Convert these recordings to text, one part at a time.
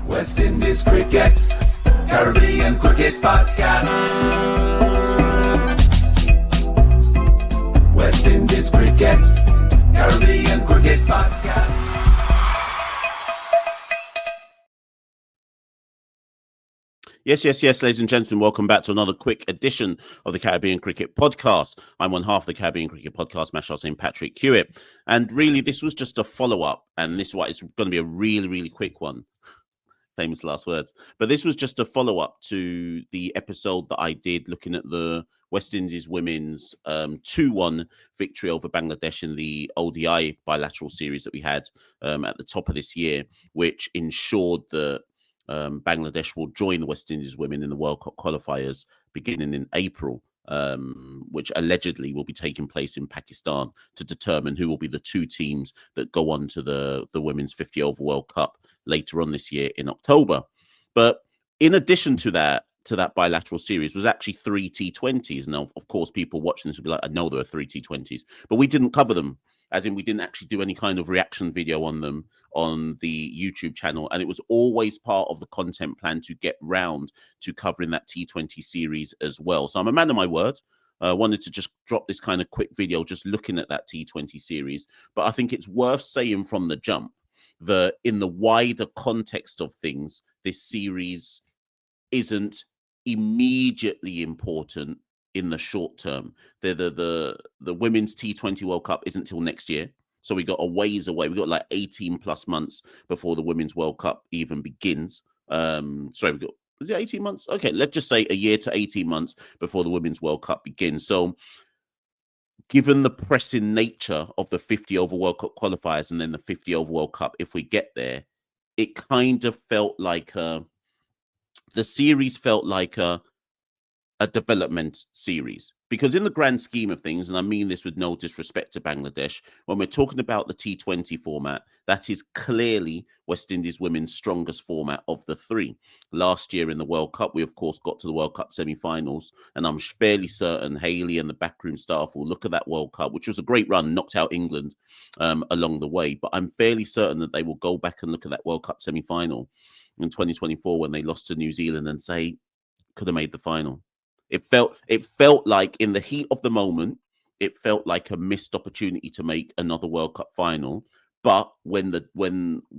West Indies Cricket, Caribbean Cricket Podcast. West Indies Cricket, Caribbean Cricket Podcast. Yes, ladies and gentlemen, welcome back to another quick edition of the Caribbean Cricket Podcast. I'm one half of the Caribbean Cricket Podcast, Machel St. Patrick Hewitt. And really, this was just a follow-up, and this is why it's going to be a really, really quick one. Famous last words. But this was just a follow-up to the episode that I did looking at the West Indies women's 2-1 victory over Bangladesh in the ODI bilateral series that we had at the top of this year, which ensured that Bangladesh will join the West Indies women in the World Cup qualifiers beginning in April, which allegedly will be taking place in Pakistan to determine who will be the two teams that go on to the Women's 50 Over World Cup later on this year in October. But in addition to that bilateral series was actually 3 T20s. Now, of course, people watching this will be like, I know there are 3 T20s, but we didn't cover them. As in, we didn't actually do any kind of reaction video on them on the YouTube channel. And it was always part of the content plan to get round to covering that T20 series as well. So I'm a man of my word. Wanted to just drop this kind of quick video just looking at that T20 series. But I think it's worth saying from the jump that in the wider context of things, this series isn't immediately important in the short term. The women's T20 World Cup isn't till next year. So we got a ways away. We got like 18 plus months before the Women's World Cup even begins. Is it 18 months? Okay, let's just say a year to 18 months before the Women's World Cup begins. So given the pressing nature of the 50 Over World Cup qualifiers and then the 50 Over World Cup, if we get there, it kind of felt like the series felt like a development series, because in the grand scheme of things, and I mean this with no disrespect to Bangladesh, when we're talking about the T20 format, that is clearly West Indies women's strongest format of the three. Last year in the World Cup, we of course got to the World Cup semi-finals, and I'm fairly certain Haley and the backroom staff will look at that World Cup, which was a great run, knocked out England along the way, but I'm fairly certain that they will go back and look at that World Cup semi-final in 2024 when they lost to New Zealand and say, could have made the final. It felt like in the heat of the moment, it felt like a missed opportunity to make another World Cup final. But when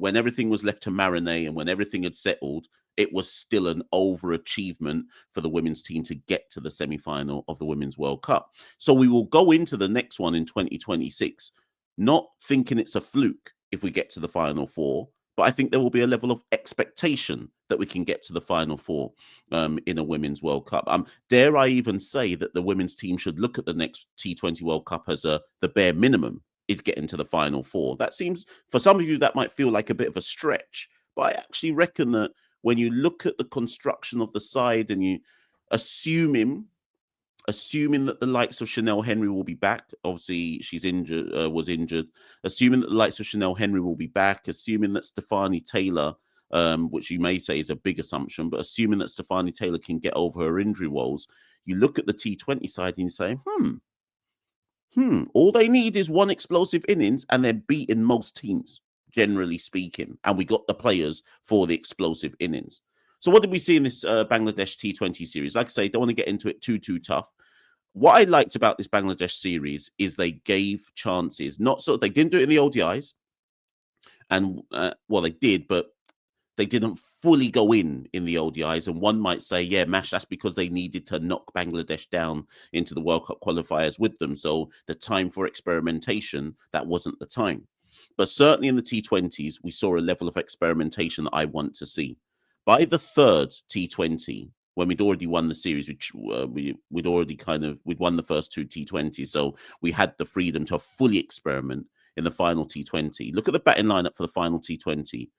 everything was left to marinate and when everything had settled, it was still an overachievement for the women's team to get to the semi-final of the Women's World Cup. So we will go into the next one in 2026, not thinking it's a fluke if we get to the Final Four, but I think there will be a level of expectation that we can get to the Final Four in a Women's World Cup. Dare I even say that the women's team should look at the next T20 World Cup as the bare minimum is getting to the Final Four. That seems, for some of you, that might feel like a bit of a stretch, but I actually reckon that when you look at the construction of the side and you assuming that the likes of Chanel Henry will be back. Obviously, she's injured, was injured. Assuming that the likes of Chanel Henry will be back. Assuming that Stephanie Taylor, which you may say is a big assumption, but assuming that Stephanie Taylor can get over her injury woes, you look at the T20 side and you say, all they need is one explosive innings and they're beating most teams, generally speaking. And we got the players for the explosive innings. So what did we see in this Bangladesh T20 series? Like I say, don't want to get into it too tough. What I liked about this Bangladesh series is they gave chances. They didn't do it in the ODIs. And, they did, but they didn't fully go in the ODIs. And one might say, yeah, Mash, that's because they needed to knock Bangladesh down into the World Cup qualifiers with them. So the time for experimentation, that wasn't the time. But certainly in the T20s, we saw a level of experimentation that I want to see. By the third T20, when we'd already won the series, which we'd won the first 2 T20s, so we had the freedom to fully experiment in the final T20. Look at the batting lineup for the final T20.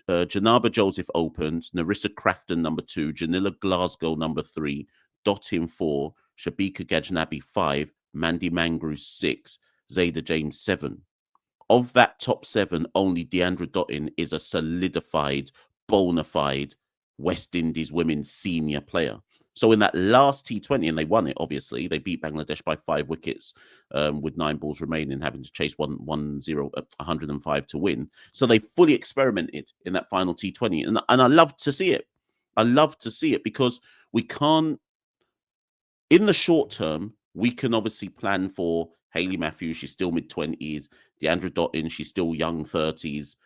Janaba Joseph opened, Narissa Crafton number 2, Janila Glasgow number 3, Dottin 4, Shabika Gajnabi 5, Mandy Mangru 6, Zayda James 7. Of that top 7, only Deandra Dottin is a solidified, bona fide West Indies women's senior player. So in that last T20, and they won it, obviously, they beat Bangladesh by 5 wickets with 9 balls remaining, having to chase 105 to win. So they fully experimented in that final T20. And I love to see it. I love to see it because we can't, in the short term, we can obviously plan for Hayley Matthews. She's still mid-20s. Deandra Dottin, she's still young 30s.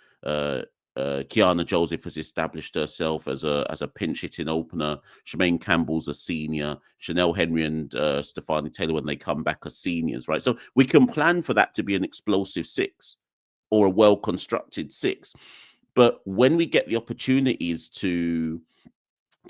Kiana Joseph has established herself as a pinch hitting opener. Shemaine Campbell's a senior. Chanel Henry and Stefani Taylor, when they come back, are seniors, right? So we can plan for that to be an explosive 6 or a well-constructed 6. But when we get the opportunities to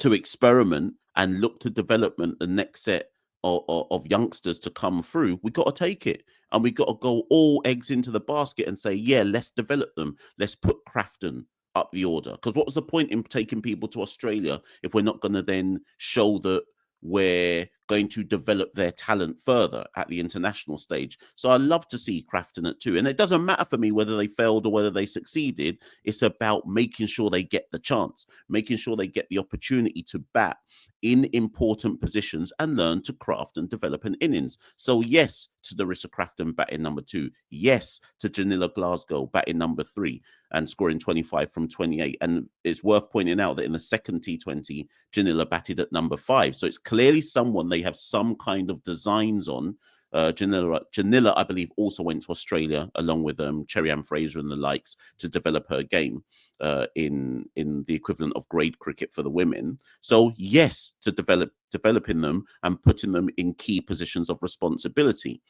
experiment and look to development the next set of youngsters to come through, we got to take it, and we got to go all eggs into the basket and say, yeah, let's develop them. Let's put Crafton up the order. Because what was the point in taking people to Australia if we're not going to then show that we're going to develop their talent further at the international stage? So I love to see Crafton at 2. And it doesn't matter for me whether they failed or whether they succeeded. It's about making sure they get the chance, making sure they get the opportunity to bat in important positions and learn to craft and develop an innings. So yes to Larissa Crafton batting number 2. Yes to Janilla Glasgow batting number 3 and scoring 25 from 28. And it's worth pointing out that in the second T20, Janilla batted at number 5. So it's clearly someone they have some kind of designs on. Janilla, I believe, also went to Australia along with Cherry Ann Fraser and the likes to develop her game in the equivalent of grade cricket for the women. So yes, to developing them and putting them in key positions of responsibility.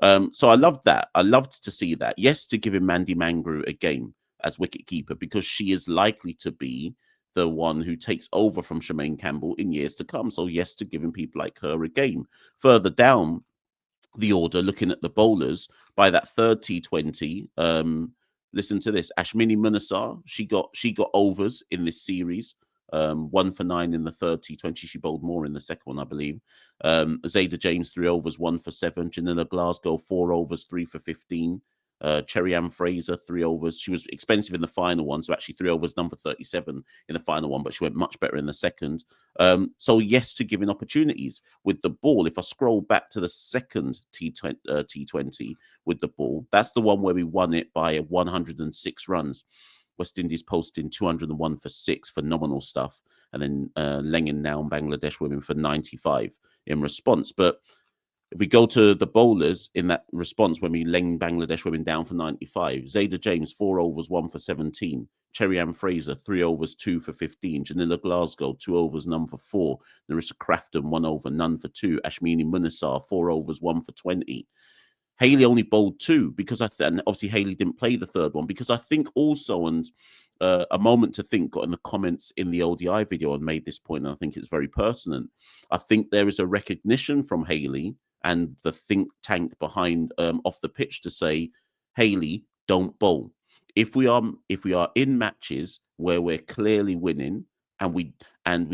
So I loved that. I loved to see that. Yes, to giving Mandy Mangru a game as wicketkeeper, because she is likely to be the one who takes over from Shemaine Campbell in years to come. So yes, to giving people like her a game. Further down the order, looking at the bowlers, by that third T20, listen to this. Ashmini Munasar, she got overs in this series. 1 for 9 in the third T20. She bowled more in the second one, I believe. Zayda James, 3 overs, 1 for 7. Janilla Glasgow, 4 overs, 3 for 15. Cherry Ann Fraser, 3 overs. She was expensive in the final one, so actually 3 overs, number 37 in the final one, but she went much better in the second. So yes to giving opportunities with the ball. If I scroll back to the second T20 with the ball, that's the one where we won it by 106 runs. West Indies posting 201 for 6, phenomenal stuff. And then Lengin now and Bangladesh women for 95 in response. But if we go to the bowlers in that response, when we Leng Bangladesh women down for 95, Zayda James, 4 overs, 1 for 17. Cherry Ann Fraser, 3 overs, 2 for 15. Janilla Glasgow, 2 overs, none for 4. Larissa Crafton, 1 over, none for 2. Ashmini Munasar, 4 overs, 1 for 20. Hayley only bowled 2 because and obviously Hayley didn't play the third one, because I think also, and a moment to think got in the comments in the ODI video and made this point, and I think it's very pertinent. I think there is a recognition from Hayley and the think tank behind off the pitch to say, Hayley, don't bowl. If we are in matches where we're clearly winning and we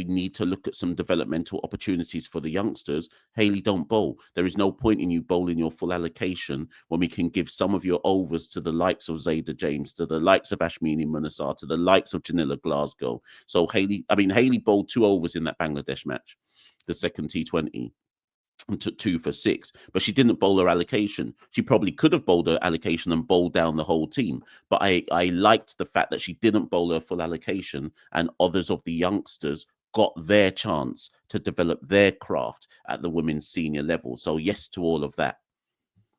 need to look at some developmental opportunities for the youngsters, Hayley, don't bowl. There is no point in you bowling your full allocation when we can give some of your overs to the likes of Zayda James, to the likes of Ashmini Munasar, to the likes of Janilla Glasgow. So Hayley bowled 2 overs in that Bangladesh match, the second T20. And took 2 for 6, but she didn't bowl her allocation. She probably could have bowled her allocation and bowled down the whole team, but I liked the fact that she didn't bowl her full allocation, and others of the youngsters got their chance to develop their craft at the women's senior level. So yes to all of that.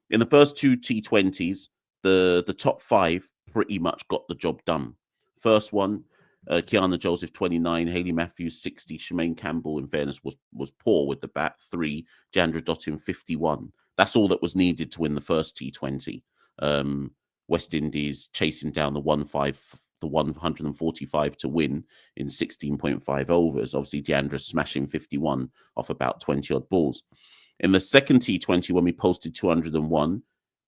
In the first 2 T20s, the top 5 pretty much got the job done. First one, Kiana Joseph, 29, Hayley Matthews, 60, Shemaine Campbell, in fairness, was poor with the bat, 3, Jandra Dottin, 51. That's all that was needed to win the first T20. West Indies chasing down the 145 to win in 16.5 overs. Obviously, Deandra smashing 51 off about 20-odd balls. In the second T20, when we posted 201,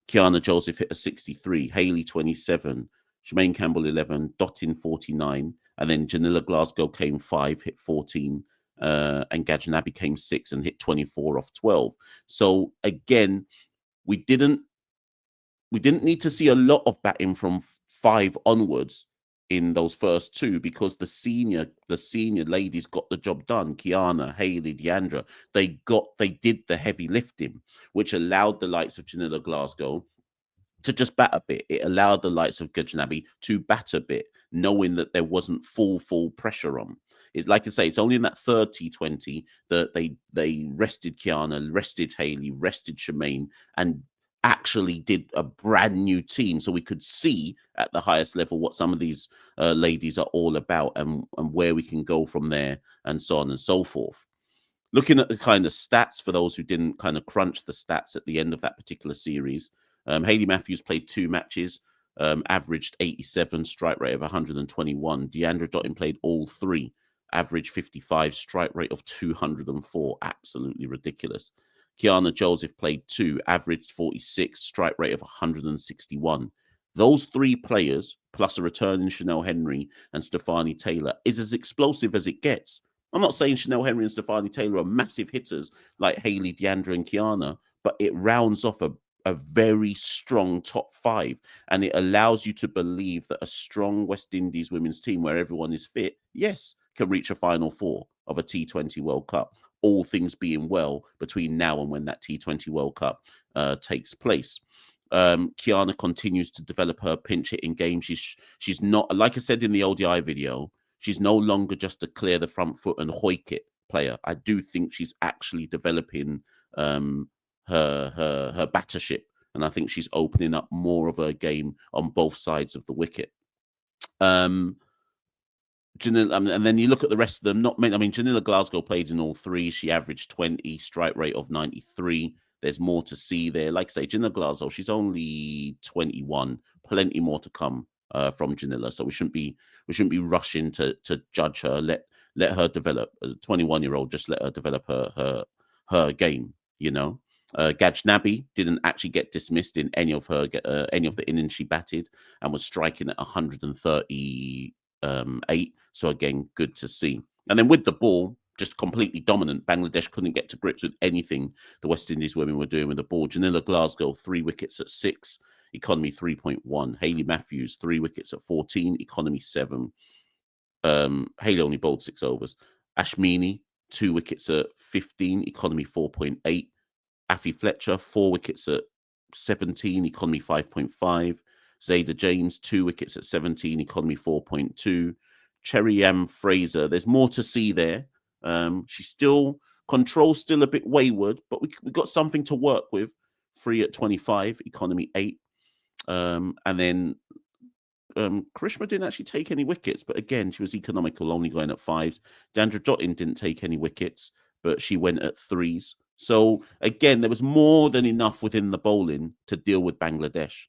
Kiana Joseph hit a 63, Hayley 27, Shemaine Campbell 11, Dottin 49, and then Janilla Glasgow came 5, hit 14, and Gajanabi came 6 and hit 24 off 12. So again, we didn't need to see a lot of batting from 5 onwards in those first two because the senior ladies got the job done. Kiana, Hayley, Deandra, they did the heavy lifting, which allowed the likes of Janilla Glasgow to just bat a bit. It allowed the likes of Gujnabi to bat a bit, knowing that there wasn't full pressure on. It's like I say, it's only in that third T20 that they rested Kiana, rested Hayley, rested Shemaine, and actually did a brand new team, so we could see at the highest level what some of these ladies are all about, and where we can go from there, and so on and so forth. Looking at the kind of stats for those who didn't kind of crunch the stats at the end of that particular series, Hayley Matthews played 2 matches, averaged 87, strike rate of 121. Deandra Dottin played all 3, average 55, strike rate of 204. Absolutely ridiculous. Kiana Joseph played 2, averaged 46, strike rate of 161. Those 3 players, plus a returning Chanel Henry and Stefani Taylor, is as explosive as it gets. I'm not saying Chanel Henry and Stefani Taylor are massive hitters like Hayley, Deandra, and Kiana, but it rounds off a very strong top 5, and it allows you to believe that a strong West Indies women's team where everyone is fit, yes, can reach a Final 4 of a T20 World Cup, all things being well between now and when that T20 World Cup takes place. Kiana continues to develop her pinch hitting game. She's not, like I said in the ODI video, she's no longer just a clear the front foot and hoik it player. I do think she's actually developing her battership, and I think she's opening up more of her game on both sides of the wicket. Janilla, and then you look at the rest of them. Not many. I mean, Janilla Glasgow played in all 3. She averaged 20, strike rate of 93. There's more to see there. Like I say, Janilla Glasgow, she's only 21. Plenty more to come from Janilla, so we shouldn't be rushing to judge her. Let her develop. As a 21-year-old, just let her develop her game. You know. Gajnabi didn't actually get dismissed in any of the innings she batted, and was striking at 138. So again, good to see. And then with the ball, just completely dominant. Bangladesh couldn't get to grips with anything the West Indies women were doing with the ball. Janilla Glasgow, 3 wickets at 6, economy 3.1. Hayley Matthews, 3 wickets at 14, economy 7. Hayley only bowled 6 overs. Ashmini, 2 wickets at 15, economy 4.8. Afi Fletcher, 4 wickets at 17, economy 5.5. Zayda James, 2 wickets at 17, economy 4.2. Cherry Fraser, there's more to see there. She's still, control's still a bit wayward, but we got something to work with. 3 at 25, economy 8. And then Karishma didn't actually take any wickets, but again, she was economical, only going at 5s. Deandra Dottin didn't take any wickets, but she went at 3s. So again, there was more than enough within the bowling to deal with Bangladesh.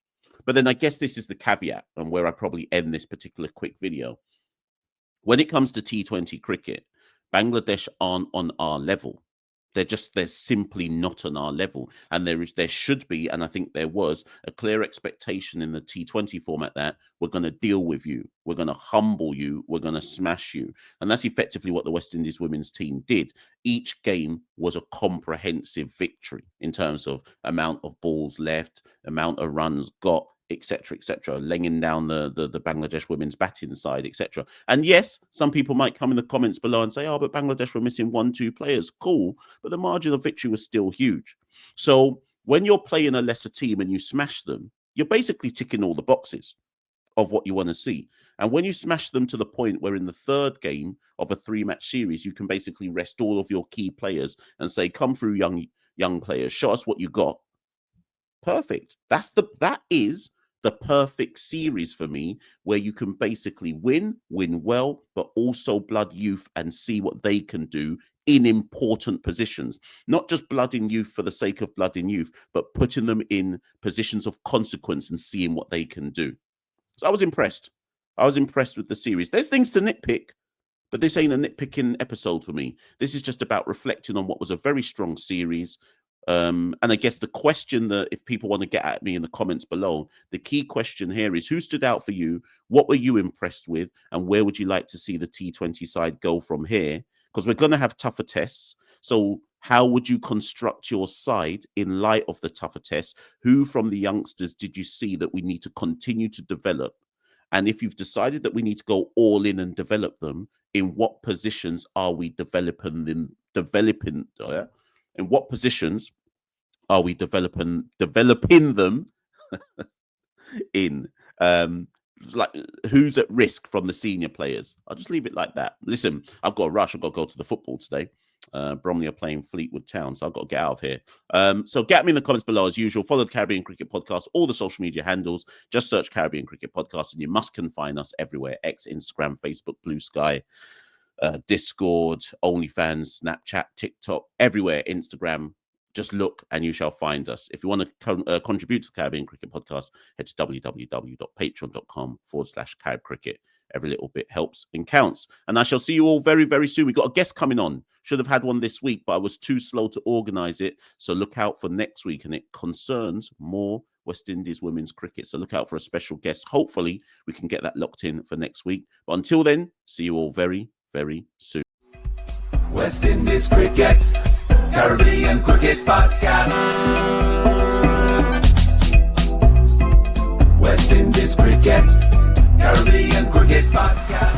But then I guess this is the caveat, and where I probably end this particular quick video. When it comes to T20 cricket, Bangladesh aren't on our level. They're simply not on our level. And there should be, and I think there was, a clear expectation in the T20 format that we're going to deal with you. We're going to humble you. We're going to smash you. And that's effectively what the West Indies women's team did. Each game was a comprehensive victory in terms of amount of balls left, amount of runs got, etc., laying down the Bangladesh women's batting side, etc. And yes, some people might come in the comments below and say, oh, but Bangladesh were missing 1-2 players. Cool, but the margin of victory was still huge. So when you're playing a lesser team and you smash them, you're basically ticking all the boxes of what you want to see. And when you smash them to the point where in the third game of a 3-match series, you can basically rest all of your key players and say, come through, young players, show us what you got. Perfect. That is the perfect series for me, where you can basically win well, but also blood youth and see what they can do in important positions. Not just blooding youth for the sake of blooding youth, but putting them in positions of consequence and seeing what they can do. So I was impressed. I was impressed with the series. There's things to nitpick, but this ain't a nitpicking episode for me. This is just about reflecting on what was a very strong series. And I guess the question that, if people want to get at me in the comments below, the key question here is, who stood out for you? What were you impressed with? And where would you like to see the T20 side go from here? Because we're going to have tougher tests. So how would you construct your side in light of the tougher tests? Who from the youngsters did you see that we need to continue to develop? And if you've decided that we need to go all in and develop them, in what positions are we developing them? In what positions are we developing them in? Like, who's at risk from the senior players? I'll just leave it like that. Listen, I've got a rush. I've got to go to the football today. Bromley are playing Fleetwood Town, so I've got to get out of here. So get me in the comments below as usual. Follow the Caribbean Cricket Podcast, all the social media handles. Just search Caribbean Cricket Podcast, and you must confine us everywhere: X, Instagram, Facebook, Blue Sky, Discord, OnlyFans, Snapchat, TikTok, everywhere. Instagram. Just look and you shall find us. If you want to contribute to the Caribbean Cricket Podcast, head to www.patreon.com/CaribCricket. Every little bit helps and counts. And I shall see you all very, very soon. We've got a guest coming on. Should have had one this week, but I was too slow to organise it. So look out for next week. And it concerns more West Indies women's cricket. So look out for a special guest. Hopefully, we can get that locked in for next week. But until then, see you all very, very soon. West Indies Cricket, Caribbean Cricket Podcast. West Indies Cricket, Caribbean Cricket Podcast.